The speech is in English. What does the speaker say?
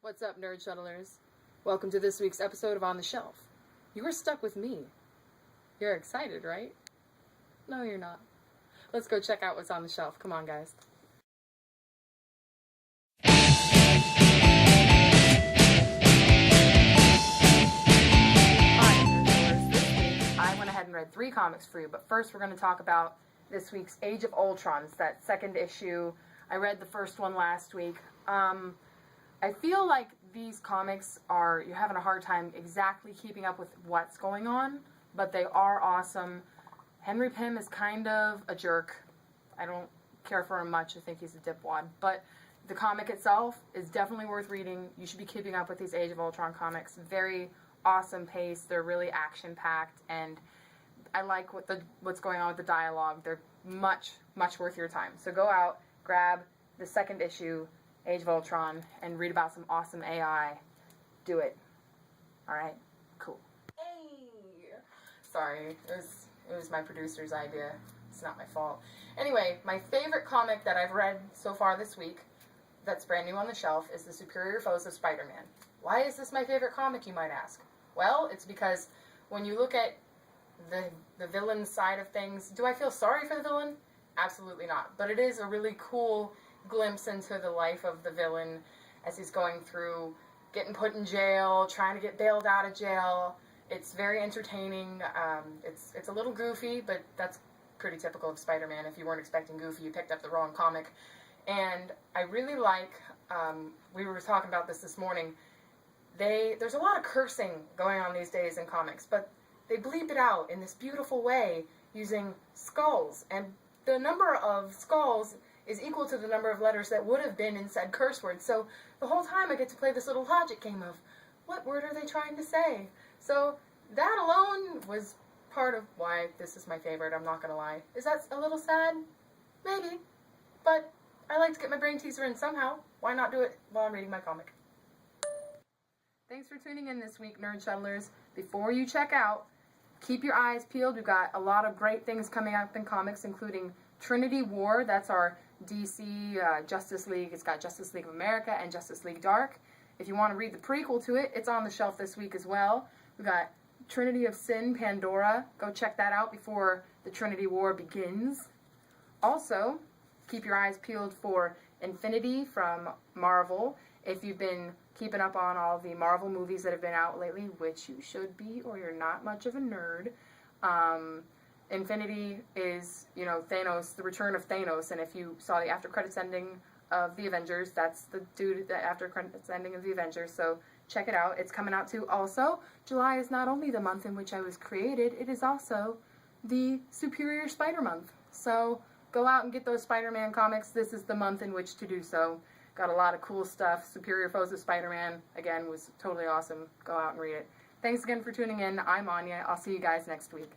What's up, Nerd Shuttlers? Welcome to this week's episode of On the Shelf. You were stuck with me. You're excited, right? No, you're not. Let's go check out what's on the shelf. Come on, guys. Alright, Nerd Shuttlers, this week I went ahead and read 3 comics for you, but first we're going to talk about this week's Age of Ultron. It's that second issue. I read the first one last week. I feel like these comics you're having a hard time exactly keeping up with what's going on, but they are awesome. Henry Pym is kind of a jerk. I don't care for him much. I think he's a dipwad. But the comic itself is definitely worth reading. You should be keeping up with these Age of Ultron comics. Very awesome pace. They're really action-packed, and I like what's going on with the dialogue. They're much, much worth your time. So go out, grab the second issue, Age of Ultron, and read about some awesome AI. Do it. Alright? Cool. Hey! Sorry, it was my producer's idea. It's not my fault. Anyway, my favorite comic that I've read so far this week, that's brand new on the shelf, is The Superior Foes of Spider-Man. Why is this my favorite comic, you might ask? Well, it's because when you look at the villain side of things, do I feel sorry for the villain? Absolutely not. But it is a really cool glimpse into the life of the villain as he's going through getting put in jail, trying to get bailed out of jail. It's very entertaining. It's a little goofy, but that's pretty typical of Spider-Man. If you weren't expecting goofy, you picked up the wrong comic. And I really like, we were talking about this morning, there's a lot of cursing going on these days in comics, but they bleep it out in this beautiful way using skulls. And the number of skulls is equal to the number of letters that would have been in said curse word. So the whole time I get to play this little logic game of, what word are they trying to say? So that alone was part of why this is my favorite, I'm not gonna lie. Is that a little sad? Maybe. But I like to get my brain teaser in somehow. Why not do it while I'm reading my comic? Thanks for tuning in this week, Nerd Shuttlers. Before you check out, keep your eyes peeled. We've got a lot of great things coming up in comics, including Trinity War. That's our DC Justice League. It's got Justice League of America and Justice League Dark. If you want to read the prequel to it, it's on the shelf this week as well. We've got Trinity of Sin, Pandora. Go check that out before the Trinity War begins. Also, keep your eyes peeled for Infinity from Marvel. If you've been keeping up on all the Marvel movies that have been out lately, which you should be, or you're not much of a nerd, Infinity is, Thanos, the return of Thanos, and if you saw the after credits ending of the Avengers, that's the dude, the after credits ending of the Avengers, so check it out. It's coming out too. Also, July is not only the month in which I was created, it is also the Superior Spider Month. So go out and get those Spider-Man comics. This is the month in which to do so. Got a lot of cool stuff. Superior Foes of Spider-Man, again, was totally awesome. Go out and read it. Thanks again for tuning in. I'm Anja. I'll see you guys next week.